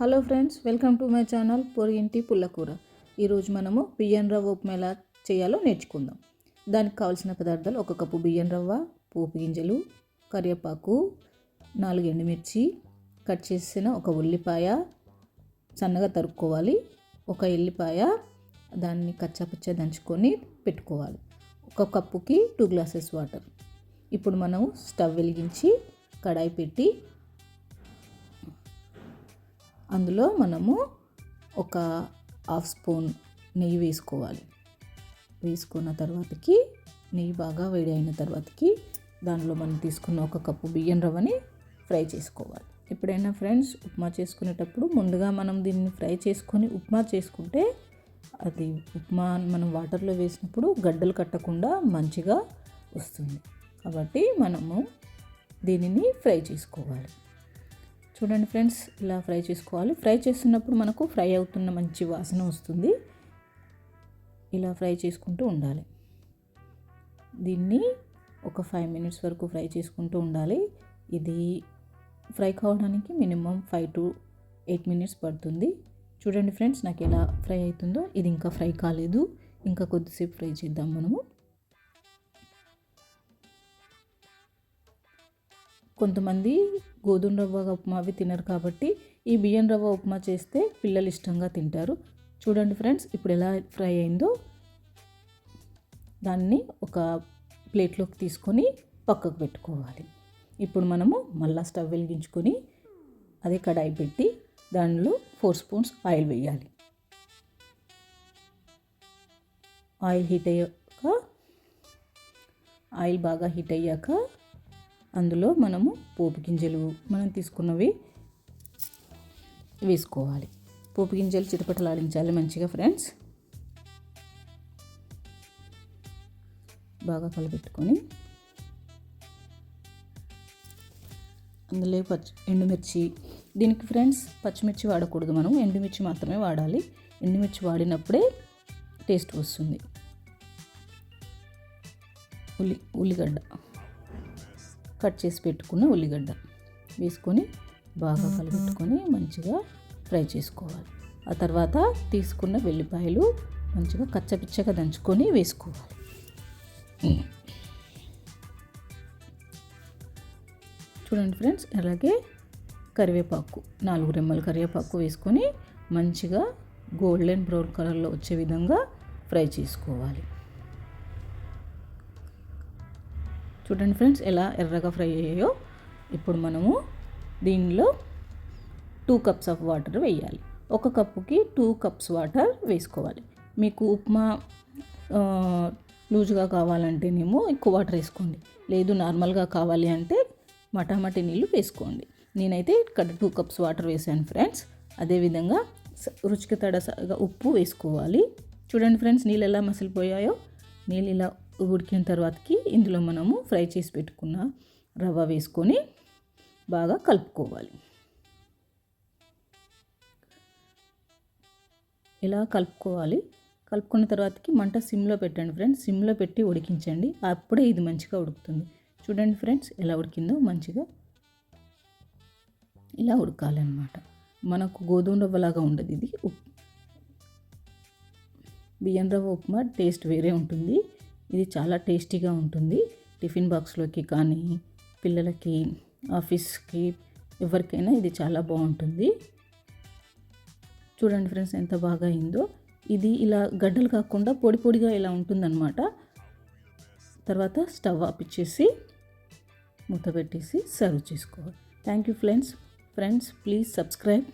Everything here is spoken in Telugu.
Hello friends, welcome to my channel పొరిగింటి పుల్లకూర. ఈరోజు మనము బియ్యం రవ్వ ఉప్మా ఎలా చేయాలో నేర్చుకుందాం. దానికి కావాల్సిన పదార్థాలు: 1 కప్పు బియ్యం రవ్వ, పోపు గింజలు, కరివేపాకు, 4 ఎండుమిర్చి, కట్ చేసిన 1 ఉల్లిపాయ సన్నగా తరుక్కోవాలి, 1 ఎల్లిపాయ దాన్ని కచ్చాపచ్చ దంచుకొని పెట్టుకోవాలి. 1 కప్పుకి 2 గ్లాసెస్ వాటర్. ఇప్పుడు మనము స్టవ్ వెలిగించి కడాయి పెట్టి అందులో మనము 1/2 స్పూన్ నెయ్యి వేసుకోవాలి. వేసుకున్న తర్వాతకి నెయ్యి బాగా వేడి అయిన తర్వాతకి దానిలో మనం తీసుకున్న 1 కప్పు బియ్యం రవ్వని ఫ్రై చేసుకోవాలి. ఎప్పుడైనా ఫ్రెండ్స్ ఉప్మా చేసుకునేటప్పుడు ముందుగా మనం దీన్ని ఫ్రై చేసుకొని ఉప్మా చేసుకుంటే అది ఉప్మా మనం వాటర్లో వేసినప్పుడు గడ్డలు కట్టకుండా మంచిగా వస్తుంది. కాబట్టి మనము దీనిని ఫ్రై చేసుకోవాలి. చూడండి ఫ్రెండ్స్, ఇలా ఫ్రై చేసుకోవాలి. ఫ్రై చేస్తున్నప్పుడు మనకు ఫ్రై అవుతున్న మంచి వాసన వస్తుంది. ఇలా ఫ్రై చేసుకుంటూ ఉండాలి. దీన్ని ఒక 5 మినిట్స్ వరకు ఫ్రై చేసుకుంటూ ఉండాలి. ఇది ఫ్రై కావడానికి మినిమం 5 to 8 మినిట్స్ పడుతుంది. చూడండి ఫ్రెండ్స్, నాకు ఎలా ఫ్రై అవుతుందో. ఇది ఇంకా ఫ్రై కాలేదు, ఇంకా కొద్దిసేపు ఫ్రై చేద్దాం మనము. కొంతమంది గోధుమ రవ్వ ఉప్మా అవి తినరు కాబట్టి ఈ బియ్యం రవ్వ ఉప్మా చేస్తే పిల్లలు ఇష్టంగా తింటారు. చూడండి ఫ్రెండ్స్, ఇప్పుడు ఎలా ఫ్రై అయిందో దాన్ని ఒక ప్లేట్లోకి తీసుకొని పక్కకు పెట్టుకోవాలి. ఇప్పుడు మనము మళ్ళీ స్టవ్ వెలిగించుకొని అదే కడాయి పెట్టి దానిలో 4 స్పూన్స్ ఆయిల్ వేయాలి. ఆయిల్ బాగా హీట్ అయ్యాక అందులో మనము పోపు గింజలు మనం తీసుకున్నవి వేసుకోవాలి. పోపు గింజలు చిటపటలాడించాలి మంచిగా ఫ్రెండ్స్. బాగా కలపెట్టుకొని అందులో ఎండుమిర్చి. దీనికి ఫ్రెండ్స్ పచ్చిమిర్చి వాడకూడదు, మనం ఎండుమిర్చి మాత్రమే వాడాలి. ఎండుమిర్చి వాడినప్పుడే టేస్ట్ వస్తుంది. ఉల్లిగడ్డ కట్ చేసి పెట్టుకున్న ఉల్లిగడ్డ వేసుకొని బాగా కలుపుకొని మంచిగా ఫ్రై చేసుకోవాలి. ఆ తర్వాత తీసుకున్న వెల్లిపాయలు మంచిగా కచ్చపిచ్చగా దంచుకొని వేసుకోవాలి. చూడండి ఫ్రెండ్స్, అలాగే కరివేపాకు 4 రెమ్మల కరివేపాకు వేసుకొని మంచిగా గోల్డెన్ బ్రౌన్ కలర్లో వచ్చే విధంగా ఫ్రై చేసుకోవాలి. చూడండి ఫ్రెండ్స్, ఎలా ఎర్రగా ఫ్రై అయ్యాయో. ఇప్పుడు మనము దీనిలో 2 కప్స్ ఆఫ్ వాటర్ వేయాలి. 1 కప్పుకి 2 కప్స్ వాటర్ వేసుకోవాలి. మీకు ఉప్మా లూజ్గా కావాలంటేనేమో ఎక్కువ వాటర్ వేసుకోండి, లేదు నార్మల్గా కావాలి అంటే మటామటి నీళ్ళు వేసుకోండి. నేనైతే ఇక్కడ 2 కప్స్ వాటర్ వేసాను ఫ్రెండ్స్. అదేవిధంగా రుచికి తగ్గ ఉప్పు వేసుకోవాలి. చూడండి ఫ్రెండ్స్, నీళ్ళు ఎలా మసిలిపోయాయో. నీళ్ళు ఇలా ఉడికిన తర్వాతకి ఇందులో మనము ఫ్రై చేసి పెట్టుకున్న రవ్వ వేసుకొని బాగా కలుపుకోవాలి. ఇలా కలుపుకోవాలి. కలుపుకున్న తర్వాతకి మంట సిమ్లో పెట్టండి ఫ్రెండ్స్. సిమ్లో పెట్టి ఉడికించండి, అప్పుడే ఇది మంచిగా ఉడుకుతుంది. చూడండి ఫ్రెండ్స్, ఎలా ఉడికిందో. మంచిగా ఇలా ఉడకాలన్నమాట. మనకు గోధుమ రవ్వలాగా ఉండదు ఇది. బియ్యం రవ్వ ఉప్మా టేస్ట్ వేరే ఉంటుంది. ఇది చాలా టేస్టీగా ఉంటుంది. టిఫిన్ బాక్స్లోకి కానీ పిల్లలకి, ఆఫీస్కి, ఎవరికైనా ఇది చాలా బాగుంటుంది. చూడండి ఫ్రెండ్స్, ఎంత బాగా అయిందో. ఇది ఇలా గడ్డలు కాకుండా పొడి పొడిగా ఇలా ఉంటుందన్నమాట. తర్వాత స్టవ్ ఆపిచ్చేసి మూత పెట్టేసి సర్వ్ చేసుకోవాలి. Thank you friends. Please subscribe.